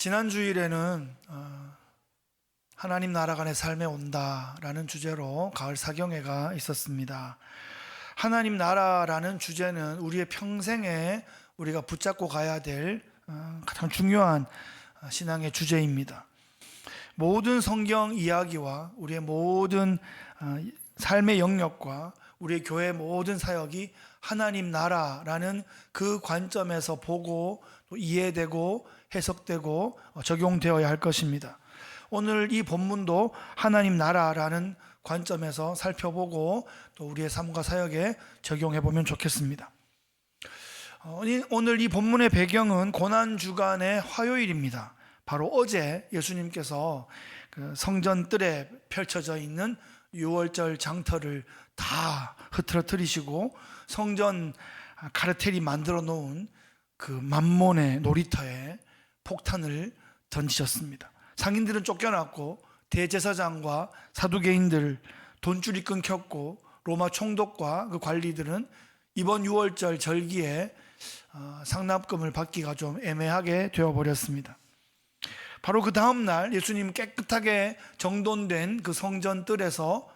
지난 주일에는 하나님 나라가 내 삶에 온다라는 주제로 가을 사경회가 있었습니다. 하나님 나라라는 주제는 우리의 평생에 우리가 붙잡고 가야 될 가장 중요한 신앙의 주제입니다. 모든 성경 이야기와 우리의 모든 삶의 영역과 우리의 교회의 모든 사역이 하나님 나라라는 그 관점에서 보고 또 이해되고 해석되고 적용되어야 할 것입니다. 오늘 이 본문도 하나님 나라라는 관점에서 살펴보고 또 우리의 삶과 사역에 적용해 보면 좋겠습니다. 오늘 이 본문의 배경은 고난주간의 화요일입니다. 바로 어제 예수님께서 그 성전 뜰에 펼쳐져 있는 유월절 장터를 다 흐트러뜨리시고 성전 카르텔이 만들어 놓은 그 만몬의 놀이터에 폭탄을 던지셨습니다. 상인들은 쫓겨났고 대제사장과 사두개인들 돈줄이 끊겼고 로마 총독과 그 관리들은 이번 유월절 절기에 상납금을 받기가 좀 애매하게 되어버렸습니다. 바로 그 다음날 예수님 깨끗하게 정돈된 그 성전 뜰에서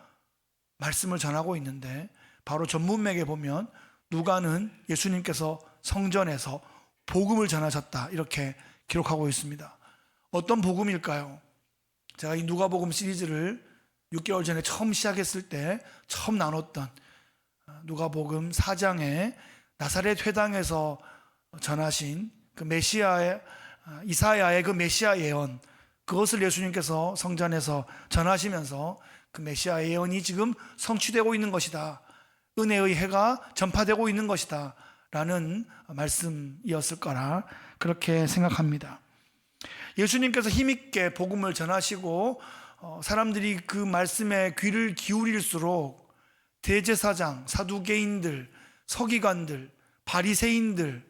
말씀을 전하고 있는데, 바로 전문맥에 보면 누가는 예수님께서 성전에서 복음을 전하셨다 이렇게 기록하고 있습니다. 어떤 복음일까요? 제가 이 누가복음 시리즈를 6개월 전에 처음 시작했을 때 처음 나눴던 누가복음 4장에 나사렛 회당에서 전하신 그 메시아의 이사야의 그 메시아 예언, 그것을 예수님께서 성전에서 전하시면서 그 메시아 예언이 지금 성취되고 있는 것이다, 은혜의 해가 전파되고 있는 것이다 라는 말씀이었을 거라 그렇게 생각합니다. 예수님께서 힘있게 복음을 전하시고 사람들이 그 말씀에 귀를 기울일수록 대제사장, 사두개인들, 서기관들, 바리새인들,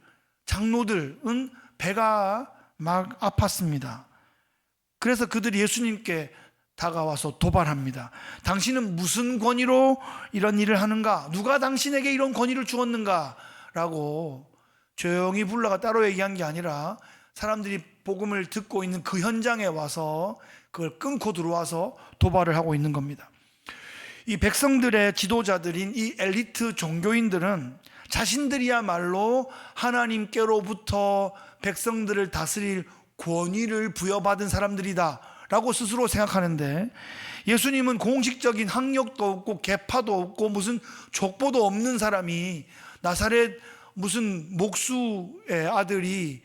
장로들은 배가 막 아팠습니다. 그래서 그들이 예수님께 다가와서 도발합니다. 당신은 무슨 권위로 이런 일을 하는가? 누가 당신에게 이런 권위를 주었는가? 라고 조용히 불러가 따로 얘기한 게 아니라 사람들이 복음을 듣고 있는 그 현장에 와서 그걸 끊고 들어와서 도발을 하고 있는 겁니다. 이 백성들의 지도자들인 이 엘리트 종교인들은 자신들이야말로 하나님께로부터 백성들을 다스릴 권위를 부여받은 사람들이다 라고 스스로 생각하는데, 예수님은 공식적인 학력도 없고 계파도 없고 무슨 족보도 없는 사람이 나사렛 무슨 목수의 아들이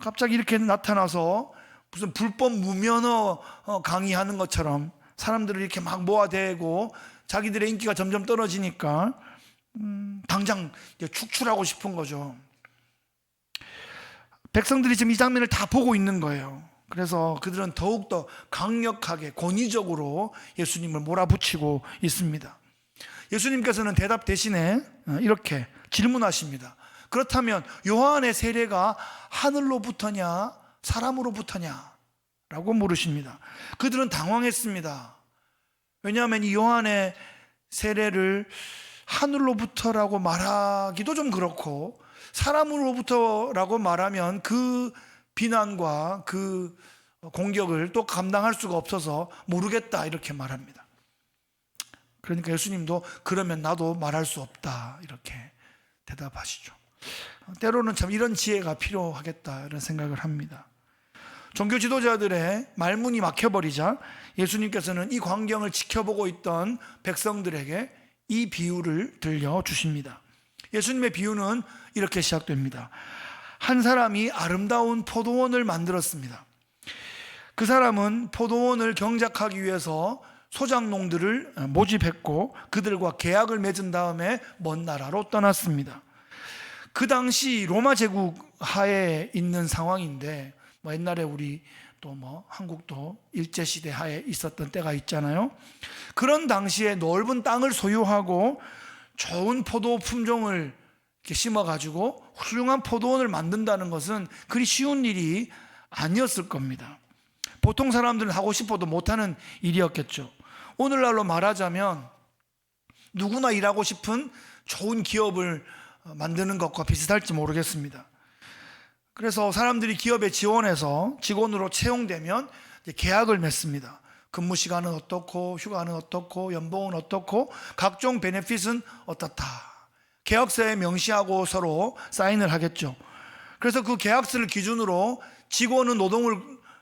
갑자기 이렇게 나타나서 무슨 불법 무면허 강의하는 것처럼 사람들을 이렇게 막 모아대고 자기들의 인기가 점점 떨어지니까 당장 축출하고 싶은 거죠. 백성들이 지금 이 장면을 다 보고 있는 거예요. 그래서 그들은 더욱더 강력하게 권위적으로 예수님을 몰아붙이고 있습니다. 예수님께서는 대답 대신에 이렇게 질문하십니다. 그렇다면 요한의 세례가 하늘로부터냐 사람으로부터냐? 라고 물으십니다. 그들은 당황했습니다. 왜냐하면 이 요한의 세례를 하늘로부터라고 말하기도 좀 그렇고 사람으로부터라고 말하면 그 비난과 그 공격을 또 감당할 수가 없어서 모르겠다 이렇게 말합니다. 그러니까 예수님도 그러면 나도 말할 수 없다 이렇게 대답하시죠. 때로는 참 이런 지혜가 필요하겠다 이런 생각을 합니다. 종교 지도자들의 말문이 막혀버리자 예수님께서는 이 광경을 지켜보고 있던 백성들에게 이 비유를 들려주십니다. 예수님의 비유는 이렇게 시작됩니다. 한 사람이 아름다운 포도원을 만들었습니다. 그 사람은 포도원을 경작하기 위해서 소작농들을 모집했고 그들과 계약을 맺은 다음에 먼 나라로 떠났습니다. 그 당시 로마 제국 하에 있는 상황인데, 옛날에 우리 또 한국도 일제시대 하에 있었던 때가 있잖아요. 그런 당시에 넓은 땅을 소유하고 좋은 포도 품종을 이렇게 심어가지고 훌륭한 포도원을 만든다는 것은 그리 쉬운 일이 아니었을 겁니다. 보통 사람들은 하고 싶어도 못하는 일이었겠죠. 오늘날로 말하자면 누구나 일하고 싶은 좋은 기업을 만드는 것과 비슷할지 모르겠습니다. 그래서 사람들이 기업에 지원해서 직원으로 채용되면 이제 계약을 맺습니다. 근무 시간은 어떻고, 휴가는 어떻고, 연봉은 어떻고, 각종 베네핏은 어떻다. 계약서에 명시하고 서로 사인을 하겠죠. 그래서 그 계약서를 기준으로 직원은 노동을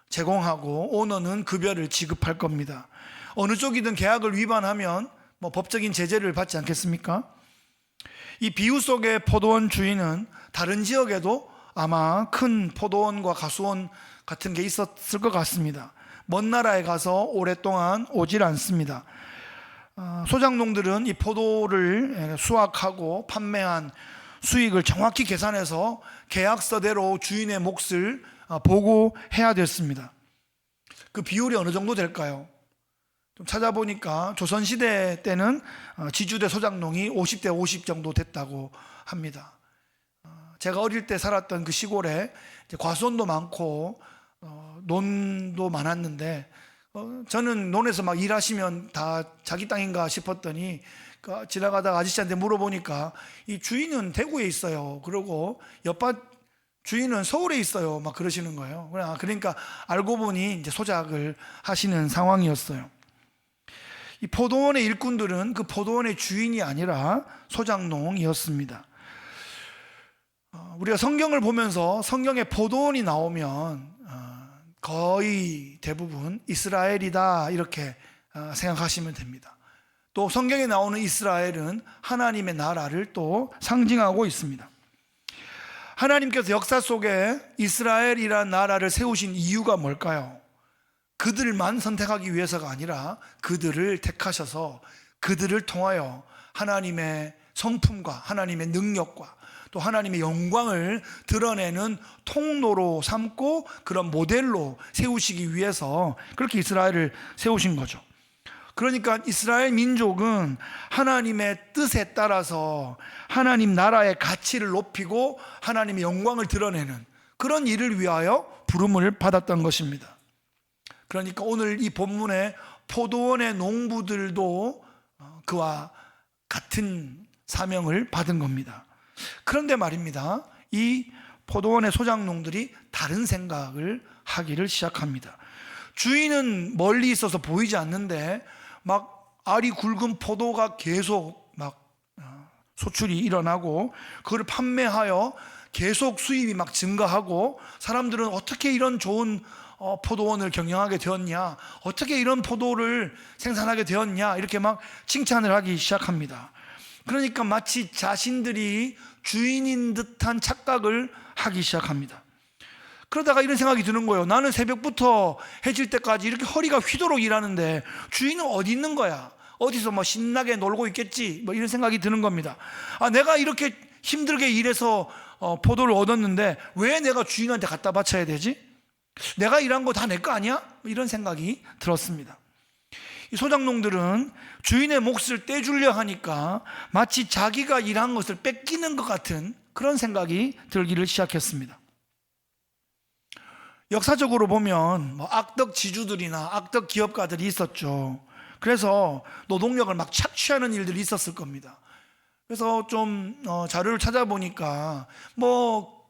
제공하고 오너는 급여를 지급할 겁니다. 어느 쪽이든 계약을 위반하면 법적인 제재를 받지 않겠습니까? 이 비유 속의 포도원 주인은 다른 지역에도 아마 큰 포도원과 가수원 같은 게 있었을 것 같습니다. 먼 나라에 가서 오랫동안 오질 않습니다. 소작농들은 이 포도를 수확하고 판매한 수익을 정확히 계산해서 계약서대로 주인의 몫을 보고해야 됐습니다. 그 비율이 어느 정도 될까요? 좀 찾아보니까 조선시대 때는 지주대 소작농이 50대 50 정도 됐다고 합니다. 제가 어릴 때 살았던 그 시골에 과수원도 많고 논도 많았는데 저는 논에서 막 일하시면 다 자기 땅인가 싶었더니 지나가다가 아저씨한테 물어보니까 이 주인은 대구에 있어요. 그러고 옆밭 주인은 서울에 있어요. 막 그러시는 거예요. 그러니까 알고 보니 이제 소작을 하시는 상황이었어요. 이 포도원의 일꾼들은 그 포도원의 주인이 아니라 소작농이었습니다. 우리가 성경을 보면서 성경에 포도원이 나오면 거의 대부분 이스라엘이다 이렇게 생각하시면 됩니다. 또 성경에 나오는 이스라엘은 하나님의 나라를 또 상징하고 있습니다. 하나님께서 역사 속에 이스라엘이라는 나라를 세우신 이유가 뭘까요? 그들만 선택하기 위해서가 아니라 그들을 택하셔서 그들을 통하여 하나님의 성품과 하나님의 능력과 또 하나님의 영광을 드러내는 통로로 삼고 그런 모델로 세우시기 위해서 그렇게 이스라엘을 세우신 거죠. 그러니까 이스라엘 민족은 하나님의 뜻에 따라서 하나님 나라의 가치를 높이고 하나님의 영광을 드러내는 그런 일을 위하여 부름을 받았던 것입니다. 그러니까 오늘 이 본문의 포도원의 농부들도 그와 같은 사명을 받은 겁니다. 그런데 말입니다, 이 포도원의 소작농들이 다른 생각을 하기를 시작합니다. 주인은 멀리 있어서 보이지 않는데 막 알이 굵은 포도가 계속 막 소출이 일어나고 그걸 판매하여 계속 수입이 막 증가하고 사람들은 어떻게 이런 좋은 포도원을 경영하게 되었냐, 어떻게 이런 포도를 생산하게 되었냐 이렇게 막 칭찬을 하기 시작합니다. 그러니까 마치 자신들이 주인인 듯한 착각을 하기 시작합니다. 그러다가 이런 생각이 드는 거예요. 나는 새벽부터 해질 때까지 이렇게 허리가 휘도록 일하는데 주인은 어디 있는 거야? 어디서 뭐 신나게 놀고 있겠지? 뭐 이런 생각이 드는 겁니다. 내가 이렇게 힘들게 일해서 포도를 얻었는데 왜 내가 주인한테 갖다 바쳐야 되지? 내가 일한 거 다 내 거 아니야? 이런 생각이 들었습니다. 이 소작농들은 주인의 몫을 떼주려 하니까 마치 자기가 일한 것을 뺏기는 것 같은 그런 생각이 들기를 시작했습니다. 역사적으로 보면 악덕 지주들이나 악덕 기업가들이 있었죠. 그래서 노동력을 막 착취하는 일들이 있었을 겁니다. 그래서 좀 자료를 찾아보니까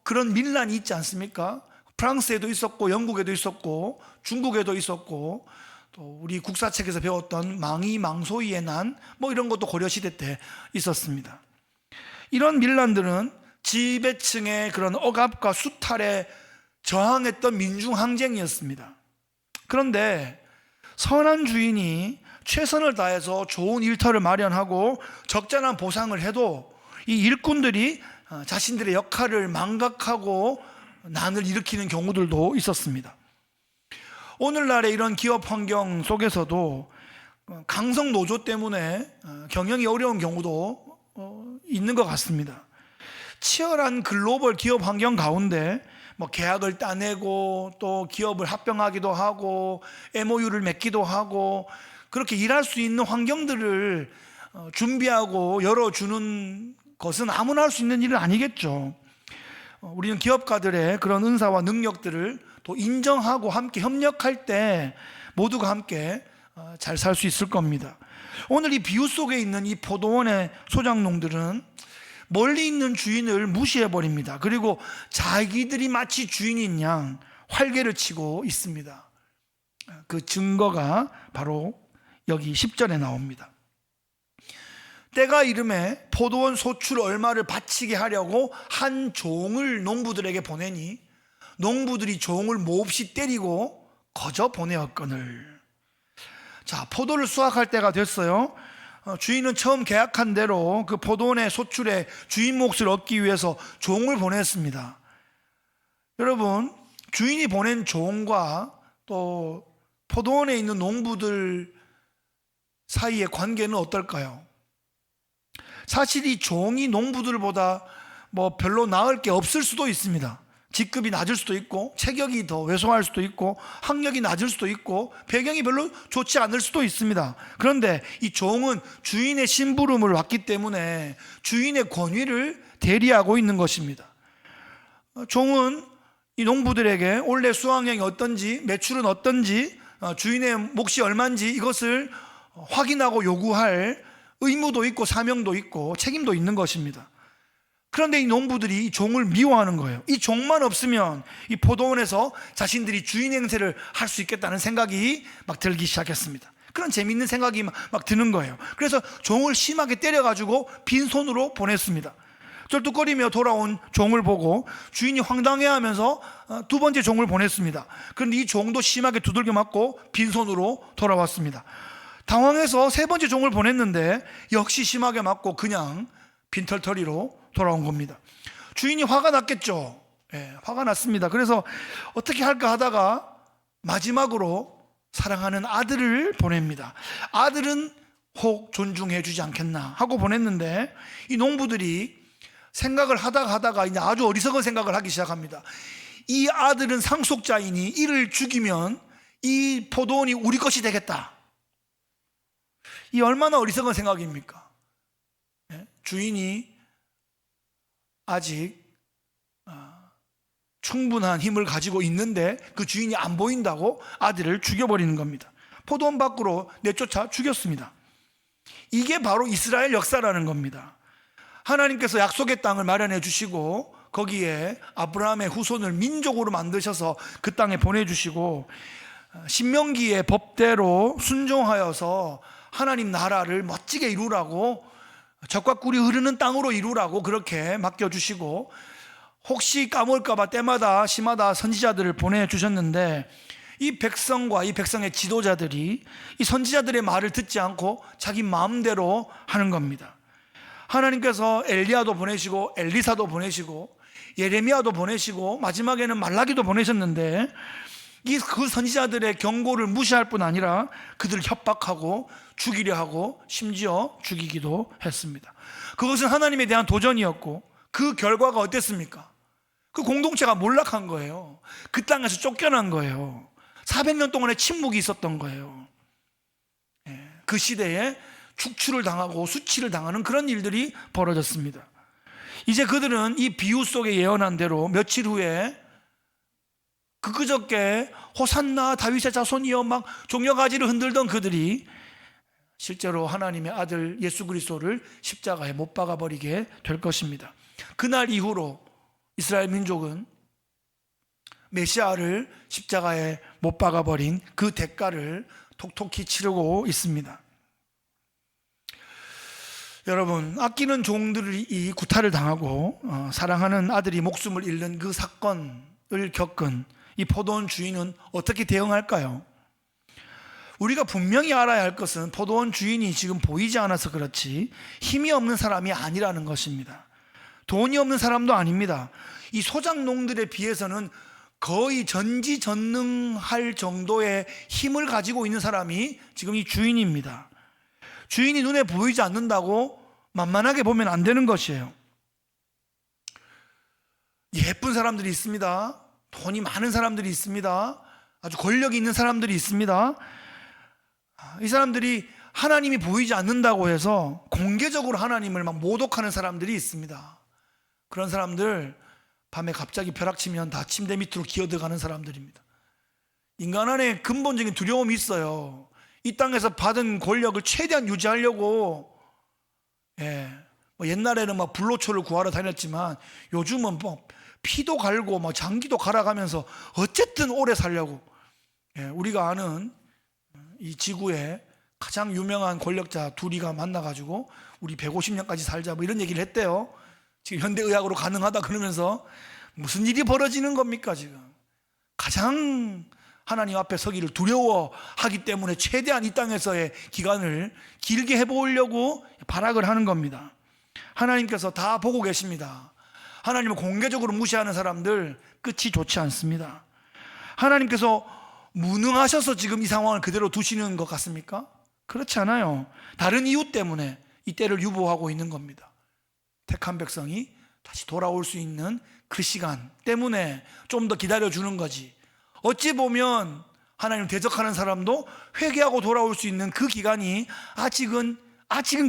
그런 밀란이 있지 않습니까? 프랑스에도 있었고 영국에도 있었고 중국에도 있었고 또 우리 국사책에서 배웠던 망이 망소이의 난 이런 것도 고려시대 때 있었습니다. 이런 밀란들은 지배층의 그런 억압과 수탈에 저항했던 민중항쟁이었습니다. 그런데 선한 주인이 최선을 다해서 좋은 일터를 마련하고 적절한 보상을 해도 이 일꾼들이 자신들의 역할을 망각하고 난을 일으키는 경우들도 있었습니다. 오늘날의 이런 기업 환경 속에서도 강성 노조 때문에 경영이 어려운 경우도 있는 것 같습니다. 치열한 글로벌 기업 환경 가운데 계약을 따내고 또 기업을 합병하기도 하고 MOU를 맺기도 하고 그렇게 일할 수 있는 환경들을 준비하고 열어주는 것은 아무나 할 수 있는 일은 아니겠죠. 우리는 기업가들의 그런 은사와 능력들을 또 인정하고 함께 협력할 때 모두가 함께 잘 살 수 있을 겁니다. 오늘 이 비유 속에 있는 이 포도원의 소작농들은 멀리 있는 주인을 무시해 버립니다. 그리고 자기들이 마치 주인인 양 활개를 치고 있습니다. 그 증거가 바로 여기 10절에 나옵니다. 때가 이름에 포도원 소출 얼마를 바치게 하려고 한 종을 농부들에게 보내니 농부들이 종을 몹시 때리고 거저 보내었거늘. 자, 포도를 수확할 때가 됐어요. 주인은 처음 계약한 대로 그 포도원의 소출에 주인 몫을 얻기 위해서 종을 보냈습니다. 여러분, 주인이 보낸 종과 또 포도원에 있는 농부들 사이의 관계는 어떨까요? 사실 이 종이 농부들보다 별로 나을 게 없을 수도 있습니다. 직급이 낮을 수도 있고, 체격이 더 왜소할 수도 있고, 학력이 낮을 수도 있고, 배경이 별로 좋지 않을 수도 있습니다. 그런데 이 종은 주인의 심부름을 왔기 때문에 주인의 권위를 대리하고 있는 것입니다. 종은 이 농부들에게 올해 수확량이 어떤지, 매출은 어떤지, 주인의 몫이 얼마인지 이것을 확인하고 요구할 의무도 있고 사명도 있고 책임도 있는 것입니다. 그런데 이 농부들이 이 종을 미워하는 거예요. 이 종만 없으면 이 포도원에서 자신들이 주인 행세를 할 수 있겠다는 생각이 막 들기 시작했습니다. 그런 재미있는 생각이 막 드는 거예요. 그래서 종을 심하게 때려가지고 빈손으로 보냈습니다. 쩔뚝거리며 돌아온 종을 보고 주인이 황당해하면서 두 번째 종을 보냈습니다. 그런데 이 종도 심하게 두들겨 맞고 빈손으로 돌아왔습니다. 당황해서 세 번째 종을 보냈는데 역시 심하게 맞고 그냥 빈털터리로 돌아온 겁니다. 주인이 화가 났겠죠. 화가 났습니다. 그래서 어떻게 할까 하다가 마지막으로 사랑하는 아들을 보냅니다. 아들은 혹 존중해 주지 않겠나 하고 보냈는데 이 농부들이 생각을 하다가 이제 아주 어리석은 생각을 하기 시작합니다. 이 아들은 상속자이니 이를 죽이면 이 포도원이 우리 것이 되겠다. 이 얼마나 어리석은 생각입니까? 주인이 아직 충분한 힘을 가지고 있는데 그 주인이 안 보인다고 아들을 죽여버리는 겁니다. 포도원 밖으로 내쫓아 죽였습니다. 이게 바로 이스라엘 역사라는 겁니다. 하나님께서 약속의 땅을 마련해 주시고 거기에 아브라함의 후손을 민족으로 만드셔서 그 땅에 보내주시고 신명기의 법대로 순종하여서 하나님 나라를 멋지게 이루라고 젖과 꿀이 흐르는 땅으로 이루라고 그렇게 맡겨주시고 혹시 까먹을까봐 때마다 시마다 선지자들을 보내주셨는데 이 백성과 이 백성의 지도자들이 이 선지자들의 말을 듣지 않고 자기 마음대로 하는 겁니다. 하나님께서 엘리야도 보내시고 엘리사도 보내시고 예레미야도 보내시고 마지막에는 말라기도 보내셨는데 그 선지자들의 경고를 무시할 뿐 아니라 그들을 협박하고 죽이려 하고 심지어 죽이기도 했습니다. 그것은 하나님에 대한 도전이었고 그 결과가 어땠습니까? 그 공동체가 몰락한 거예요. 그 땅에서 쫓겨난 거예요. 400년 동안의 침묵이 있었던 거예요. 그 시대에 축출을 당하고 수치를 당하는 그런 일들이 벌어졌습니다. 이제 그들은 이 비유 속에 예언한 대로 며칠 후에 그저께 호산나 다윗의 자손이여 막 종려가지를 흔들던 그들이 실제로 하나님의 아들 예수 그리스도를 십자가에 못 박아버리게 될 것입니다. 그날 이후로 이스라엘 민족은 메시아를 십자가에 못 박아버린 그 대가를 톡톡히 치르고 있습니다. 여러분, 아끼는 종들이 구타를 당하고 사랑하는 아들이 목숨을 잃는 그 사건을 겪은 이 포도원 주인은 어떻게 대응할까요? 우리가 분명히 알아야 할 것은 포도원 주인이 지금 보이지 않아서 그렇지 힘이 없는 사람이 아니라는 것입니다. 돈이 없는 사람도 아닙니다. 이 소작농들에 비해서는 거의 전지전능할 정도의 힘을 가지고 있는 사람이 지금 이 주인입니다. 주인이 눈에 보이지 않는다고 만만하게 보면 안 되는 것이에요. 예쁜 사람들이 있습니다. 돈이 많은 사람들이 있습니다. 아주 권력이 있는 사람들이 있습니다. 이 사람들이 하나님이 보이지 않는다고 해서 공개적으로 하나님을 막 모독하는 사람들이 있습니다. 그런 사람들 밤에 갑자기 벼락치면 다 침대 밑으로 기어들어가는 사람들입니다. 인간 안에 근본적인 두려움이 있어요. 이 땅에서 받은 권력을 최대한 유지하려고 옛날에는 막 불로초를 구하러 다녔지만 요즘은 뭐 피도 갈고 뭐 장기도 갈아가면서 어쨌든 오래 살려고, 우리가 아는 이 지구에 가장 유명한 권력자 둘이가 만나가지고 우리 150년까지 살자 뭐 이런 얘기를 했대요. 지금 현대의학으로 가능하다 그러면서 무슨 일이 벌어지는 겁니까? 지금 가장 하나님 앞에 서기를 두려워하기 때문에 최대한 이 땅에서의 기간을 길게 해보려고 발악을 하는 겁니다. 하나님께서 다 보고 계십니다. 하나님을 공개적으로 무시하는 사람들 끝이 좋지 않습니다. 하나님께서 무능하셔서 지금 이 상황을 그대로 두시는 것 같습니까? 그렇지 않아요. 다른 이유 때문에 이 때를 유보하고 있는 겁니다. 택한 백성이 다시 돌아올 수 있는 그 시간 때문에 좀 더 기다려주는 거지. 어찌 보면 하나님을 대적하는 사람도 회개하고 돌아올 수 있는 그 기간이 아직은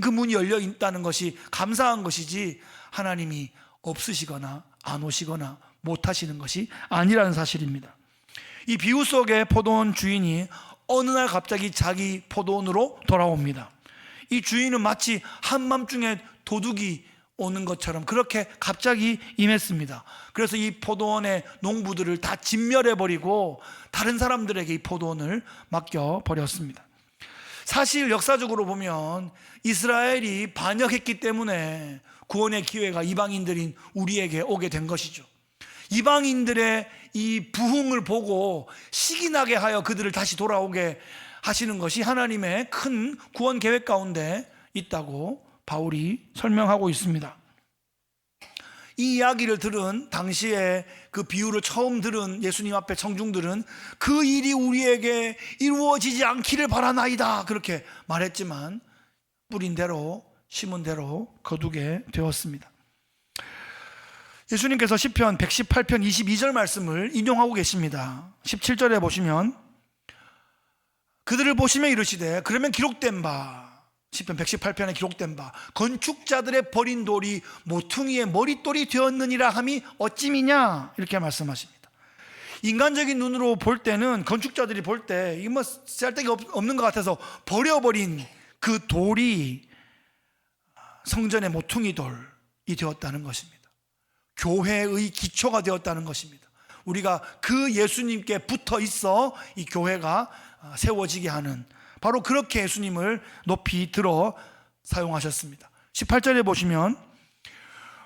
그 문이 열려 있다는 것이 감사한 것이지, 하나님이 없으시거나 안 오시거나 못 하시는 것이 아니라는 사실입니다. 이 비유 속의 포도원 주인이 어느 날 갑자기 자기 포도원으로 돌아옵니다. 이 주인은 마치 한밤중에 도둑이 오는 것처럼 그렇게 갑자기 임했습니다. 그래서 이 포도원의 농부들을 다 진멸해버리고 다른 사람들에게 이 포도원을 맡겨버렸습니다. 사실 역사적으로 보면 이스라엘이 반역했기 때문에 구원의 기회가 이방인들인 우리에게 오게 된 것이죠. 이방인들의 이 부흥을 보고 시기 나게 하여 그들을 다시 돌아오게 하시는 것이 하나님의 큰 구원 계획 가운데 있다고 바울이 설명하고 있습니다. 이 이야기를 들은 당시에 그 비유를 처음 들은 예수님 앞에 청중들은 그 일이 우리에게 이루어지지 않기를 바라나이다 그렇게 말했지만 뿌린 대로 심은 대로 거두게 되었습니다. 예수님께서 시편 118편 22절 말씀을 인용하고 계십니다. 17절에 보시면 그들을 보시며 이르시되 그러면 기록된 바, 시편 118편에 기록된 바 건축자들의 버린 돌이 모퉁이의 머릿돌이 되었느니라 함이 어찌미냐 이렇게 말씀하십니다. 인간적인 눈으로 볼 때는, 건축자들이 볼 때 이거 뭐 쓸데기 없는 것 같아서 버려버린 그 돌이 성전의 모퉁이 돌이 되었다는 것입니다. 교회의 기초가 되었다는 것입니다. 우리가 그 예수님께 붙어 있어 이 교회가 세워지게 하는, 바로 그렇게 예수님을 높이 들어 사용하셨습니다. 18절에 보시면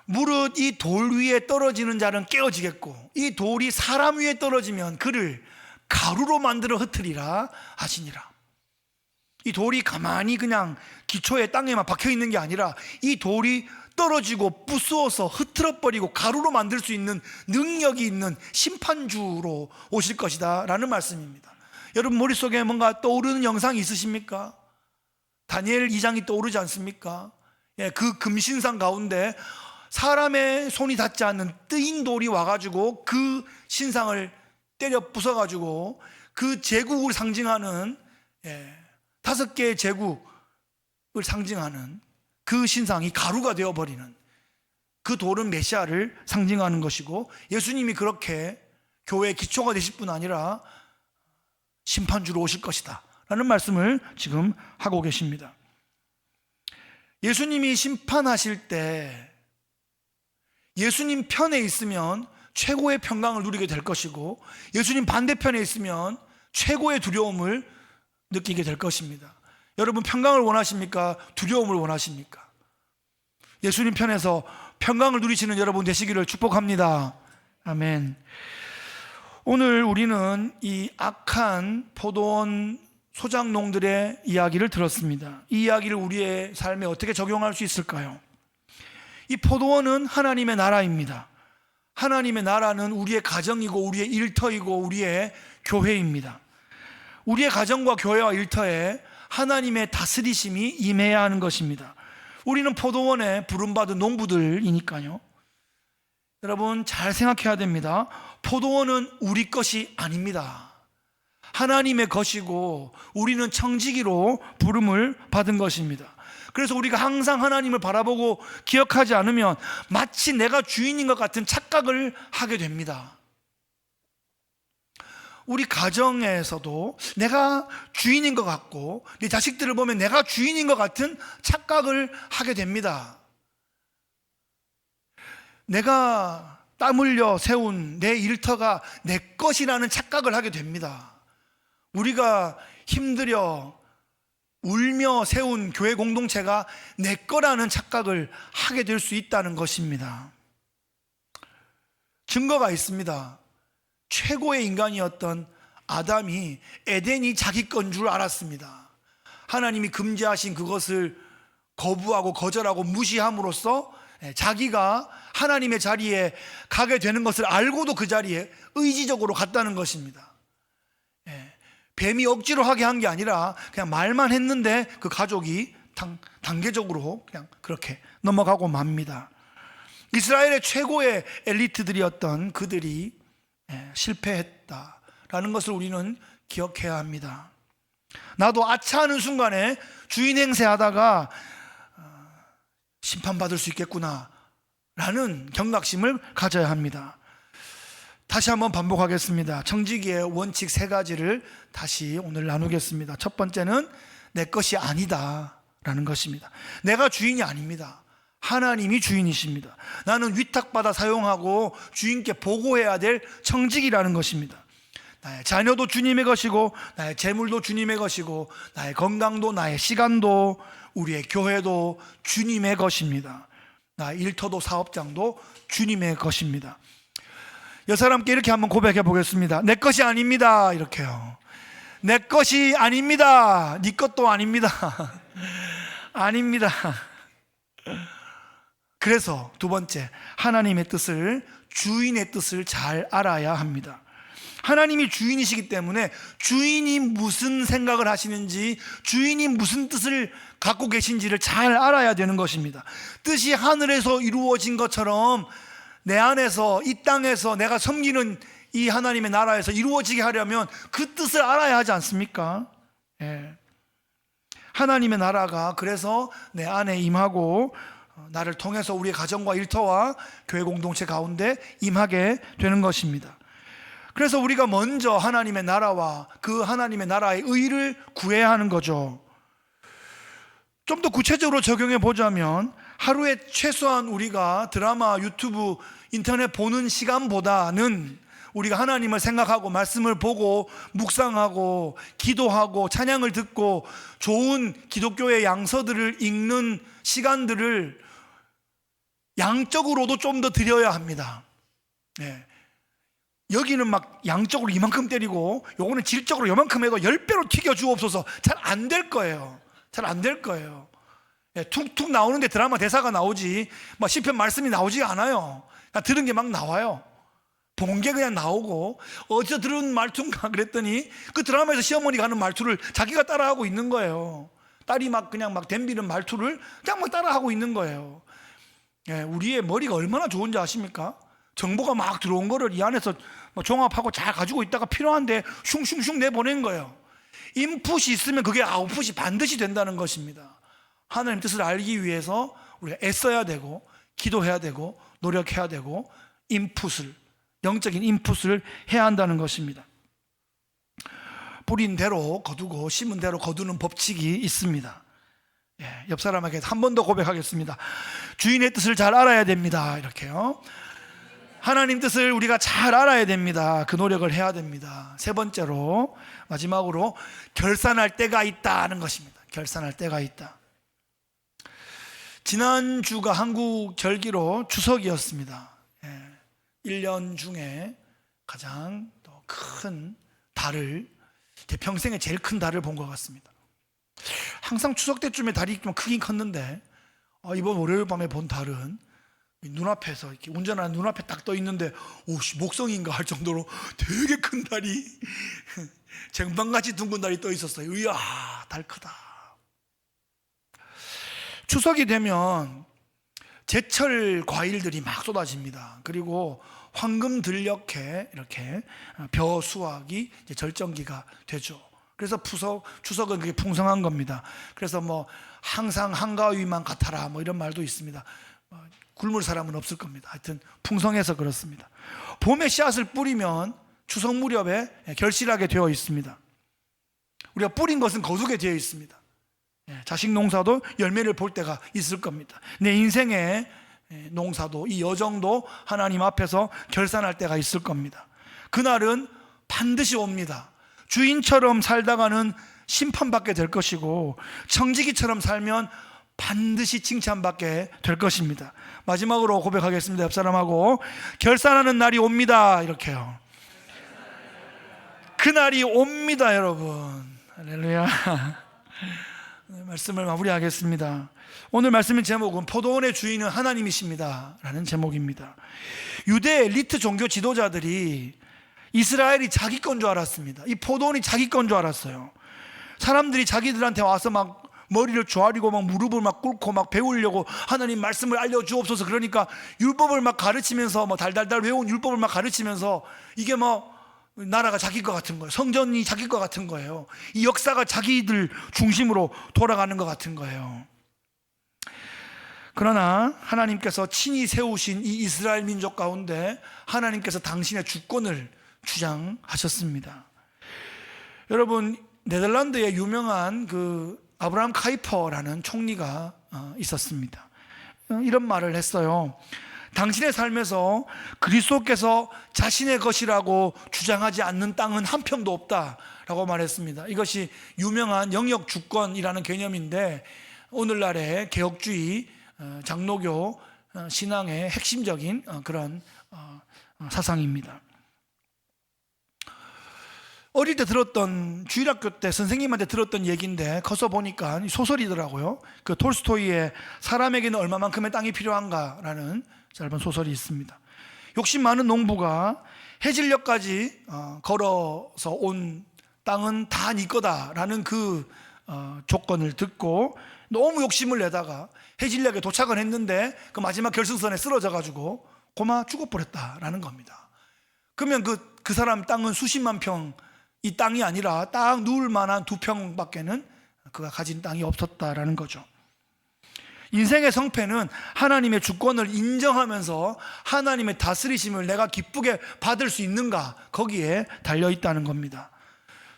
무릇 이 돌 위에 떨어지는 자는 깨어지겠고 이 돌이 사람 위에 떨어지면 그를 가루로 만들어 흩으리라 하시니라. 이 돌이 가만히 그냥 기초에 땅에만 박혀 있는 게 아니라 이 돌이 떨어지고 부수어서 흐트러버리고 가루로 만들 수 있는 능력이 있는 심판주로 오실 것이다 라는 말씀입니다. 여러분 머릿속에 뭔가 떠오르는 영상이 있으십니까? 다니엘 2장이 떠오르지 않습니까? 그 금신상 가운데 사람의 손이 닿지 않는 뜨인 돌이 와가지고 그 신상을 때려 부숴가지고 그 제국을 상징하는 5개의 제국을 상징하는 그 신상이 가루가 되어버리는, 그 돌은 메시아를 상징하는 것이고 예수님이 그렇게 교회의 기초가 되실 뿐 아니라 심판주로 오실 것이다 라는 말씀을 지금 하고 계십니다. 예수님이 심판하실 때 예수님 편에 있으면 최고의 평강을 누리게 될 것이고 예수님 반대편에 있으면 최고의 두려움을 느끼게 될 것입니다. 여러분 평강을 원하십니까? 두려움을 원하십니까? 예수님 편에서 평강을 누리시는 여러분 되시기를 축복합니다. 아멘. 오늘 우리는 이 악한 포도원 소작농들의 이야기를 들었습니다. 이 이야기를 우리의 삶에 어떻게 적용할 수 있을까요? 이 포도원은 하나님의 나라입니다. 하나님의 나라는 우리의 가정이고 우리의 일터이고 우리의 교회입니다. 우리의 가정과 교회와 일터에 하나님의 다스리심이 임해야 하는 것입니다. 우리는 포도원에 부름받은 농부들이니까요. 여러분 잘 생각해야 됩니다. 포도원은 우리 것이 아닙니다. 하나님의 것이고 우리는 청지기로 부름을 받은 것입니다. 그래서 우리가 항상 하나님을 바라보고 기억하지 않으면 마치 내가 주인인 것 같은 착각을 하게 됩니다. 우리 가정에서도 내가 주인인 것 같고 내 자식들을 보면 내가 주인인 것 같은 착각을 하게 됩니다. 내가 땀 흘려 세운 내 일터가 내 것이라는 착각을 하게 됩니다. 우리가 힘들여 울며 세운 교회 공동체가 내 거라는 착각을 하게 될 수 있다는 것입니다. 증거가 있습니다. 최고의 인간이었던 아담이 에덴이 자기 건 줄 알았습니다. 하나님이 금지하신 그것을 거부하고 거절하고 무시함으로써 자기가 하나님의 자리에 가게 되는 것을 알고도 그 자리에 의지적으로 갔다는 것입니다. 뱀이 억지로 하게 한 게 아니라 그냥 말만 했는데 그 가족이 단계적으로 그냥 그렇게 넘어가고 맙니다. 이스라엘의 최고의 엘리트들이었던 그들이 실패했다라는 것을 우리는 기억해야 합니다. 나도 아차하는 순간에 주인 행세하다가 심판받을 수 있겠구나 라는 경각심을 가져야 합니다. 다시 한번 반복하겠습니다. 청지기의 원칙 3가지를 다시 오늘 나누겠습니다. 첫 번째는 내 것이 아니다 라는 것입니다. 내가 주인이 아닙니다. 하나님이 주인이십니다. 나는 위탁받아 사용하고 주인께 보고해야 될 청지기라는 것입니다. 나의 자녀도 주님의 것이고, 나의 재물도 주님의 것이고, 나의 건강도, 나의 시간도, 우리의 교회도 주님의 것입니다. 나의 일터도 사업장도 주님의 것입니다. 여섯 사람께 이렇게 한번 고백해 보겠습니다. 내 것이 아닙니다. 이렇게요. 내 것이 아닙니다. 네 것도 아닙니다. 아닙니다. 그래서 두 번째, 하나님의 뜻을, 주인의 뜻을 잘 알아야 합니다. 하나님이 주인이시기 때문에 주인이 무슨 생각을 하시는지, 주인이 무슨 뜻을 갖고 계신지를 잘 알아야 되는 것입니다. 뜻이 하늘에서 이루어진 것처럼 내 안에서, 이 땅에서 내가 섬기는 이 하나님의 나라에서 이루어지게 하려면 그 뜻을 알아야 하지 않습니까? 하나님의 나라가 그래서 내 안에 임하고 나를 통해서 우리의 가정과 일터와 교회 공동체 가운데 임하게 되는 것입니다. 그래서 우리가 먼저 하나님의 나라와 그 하나님의 나라의 의를 구해야 하는 거죠. 좀 더 구체적으로 적용해 보자면, 하루에 최소한 우리가 드라마, 유튜브, 인터넷 보는 시간보다는 우리가 하나님을 생각하고 말씀을 보고 묵상하고 기도하고 찬양을 듣고 좋은 기독교의 양서들을 읽는 시간들을 양적으로도 좀 더 드려야 합니다. 여기는 막 양적으로 이만큼 때리고 요거는 질적으로 요만큼 해도 10배로 튀겨 주옵소서. 잘 안 될 거예요. 잘 안 될 거예요. 툭툭 나오는데 드라마 대사가 나오지 막 시편 말씀이 나오지 않아요. 그냥 들은 게 막 나와요. 본 게 그냥 나오고, 어디서 들은 말투인가 그랬더니 그 드라마에서 시어머니가 하는 말투를 자기가 따라하고 있는 거예요. 딸이 막 그냥 막 덤비는 말투를 그냥 막 따라하고 있는 거예요. 우리의 머리가 얼마나 좋은지 아십니까? 정보가 막 들어온 거를 이 안에서 종합하고 잘 가지고 있다가 필요한데 슝슝슝 내보낸 거예요. 인풋이 있으면 그게 아웃풋이 반드시 된다는 것입니다. 하나님 뜻을 알기 위해서 우리가 애써야 되고, 기도해야 되고, 노력해야 되고, 영적인 인풋을 해야 한다는 것입니다. 뿌린 대로 거두고 심은 대로 거두는 법칙이 있습니다. 옆 사람에게 한 번 더 고백하겠습니다. 주인의 뜻을 잘 알아야 됩니다. 이렇게요. 하나님 뜻을 우리가 잘 알아야 됩니다. 그 노력을 해야 됩니다. 세 번째로, 마지막으로 결산할 때가 있다는 것입니다. 결산할 때가 있다. 지난주가 한국 절기로 추석이었습니다. 1년 중에 가장 큰 달을, 제 평생에 제일 큰 달을 본 것 같습니다. 항상 추석 때쯤에 달이 좀 크긴 컸는데 이번 월요일 밤에 본 달은 눈앞에서 이렇게 운전하는 눈앞에 딱 떠 있는데, 오씨 목성인가 할 정도로 되게 큰 달이 쟁반같이 둥근 달이 떠 있었어요. 이야, 달 크다. 추석이 되면 제철 과일들이 막 쏟아집니다. 그리고 황금 들녘에 이렇게 벼 수확이 이제 절정기가 되죠. 그래서 추석은 그게 풍성한 겁니다. 그래서 뭐 항상 한가위만 같아라 뭐 이런 말도 있습니다. 굶을 사람은 없을 겁니다. 하여튼 풍성해서 그렇습니다. 봄에 씨앗을 뿌리면 추석 무렵에 결실하게 되어 있습니다. 우리가 뿌린 것은 거두게 되어 있습니다. 자식 농사도 열매를 볼 때가 있을 겁니다. 내 인생에 농사도, 이 여정도 하나님 앞에서 결산할 때가 있을 겁니다. 그날은 반드시 옵니다. 주인처럼 살다가는 심판받게 될 것이고, 청지기처럼 살면 반드시 칭찬받게 될 것입니다. 마지막으로 고백하겠습니다. 옆 사람하고 결산하는 날이 옵니다. 이렇게요. 그날이 옵니다, 여러분. 할렐루야. 말씀을 마무리하겠습니다. 오늘 말씀의 제목은 포도원의 주인은 하나님이십니다 라는 제목입니다. 유대 엘리트 종교 지도자들이 이스라엘이 자기 건 줄 알았습니다. 이 포도원이 자기 건 줄 알았어요. 사람들이 자기들한테 와서 막 머리를 조아리고 막 무릎을 막 꿇고 막 배우려고, 하나님 말씀을 알려주옵소서, 그러니까 율법을 막 가르치면서 뭐 달달달 외운 율법을 막 가르치면서, 이게 뭐 나라가 자기 것 같은 거예요. 성전이 자기 것 같은 거예요. 이 역사가 자기들 중심으로 돌아가는 것 같은 거예요. 그러나 하나님께서 친히 세우신 이 이스라엘 민족 가운데 하나님께서 당신의 주권을 주장하셨습니다. 여러분, 네덜란드의 유명한 그 아브라함 카이퍼라는 총리가 있었습니다. 이런 말을 했어요. 당신의 삶에서 그리스도께서 자신의 것이라고 주장하지 않는 땅은 한 평도 없다라고 말했습니다. 이것이 유명한 영역 주권이라는 개념인데, 오늘날의 개혁주의 장로교 신앙의 핵심적인 그런 사상입니다. 어릴 때 들었던, 주일학교 때 선생님한테 들었던 얘기인데 커서 보니까 소설이더라고요. 그 톨스토이의 사람에게는 얼마만큼의 땅이 필요한가라는 짧은 소설이 있습니다. 욕심 많은 농부가 해질녘까지 걸어서 온 땅은 다 네 거다라는 그 조건을 듣고 너무 욕심을 내다가 해질녘에 도착을 했는데 그 마지막 결승선에 쓰러져 가지고 고마 죽어버렸다라는 겁니다. 그러면 그 사람 땅은 수십만 평, 이 땅이 아니라 딱 누울 만한 2평밖에는 그가 가진 땅이 없었다라는 거죠. 인생의 성패는 하나님의 주권을 인정하면서 하나님의 다스리심을 내가 기쁘게 받을 수 있는가, 거기에 달려 있다는 겁니다.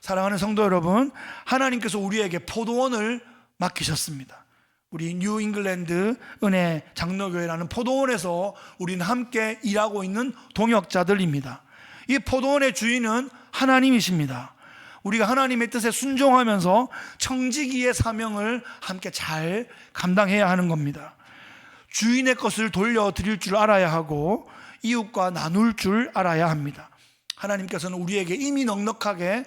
사랑하는 성도 여러분, 하나님께서 우리에게 포도원을 맡기셨습니다. 우리 뉴 잉글랜드 은혜 장로교회라는 포도원에서 우리는 함께 일하고 있는 동역자들입니다. 이 포도원의 주인은 하나님이십니다. 우리가 하나님의 뜻에 순종하면서 청지기의 사명을 함께 잘 감당해야 하는 겁니다. 주인의 것을 돌려드릴 줄 알아야 하고 이웃과 나눌 줄 알아야 합니다. 하나님께서는 우리에게 이미 넉넉하게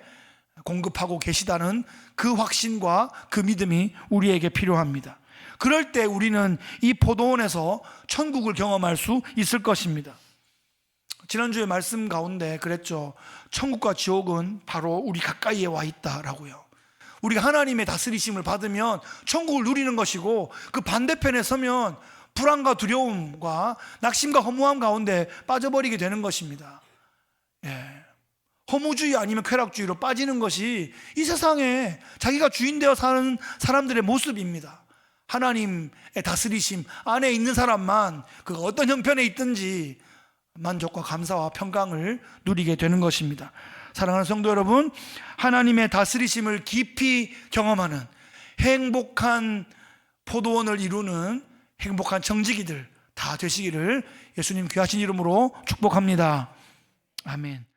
공급하고 계시다는 그 확신과 그 믿음이 우리에게 필요합니다. 그럴 때 우리는 이 포도원에서 천국을 경험할 수 있을 것입니다. 지난주에 말씀 가운데 그랬죠. 천국과 지옥은 바로 우리 가까이에 와 있다라고요. 우리가 하나님의 다스리심을 받으면 천국을 누리는 것이고, 그 반대편에 서면 불안과 두려움과 낙심과 허무함 가운데 빠져버리게 되는 것입니다. 허무주의 아니면 쾌락주의로 빠지는 것이 이 세상에 자기가 주인 되어 사는 사람들의 모습입니다. 하나님의 다스리심 안에 있는 사람만 그 어떤 형편에 있든지 만족과 감사와 평강을 누리게 되는 것입니다. 사랑하는 성도 여러분, 하나님의 다스리심을 깊이 경험하는 행복한 포도원을 이루는 행복한 청지기들 다 되시기를 예수님 귀하신 이름으로 축복합니다. 아멘.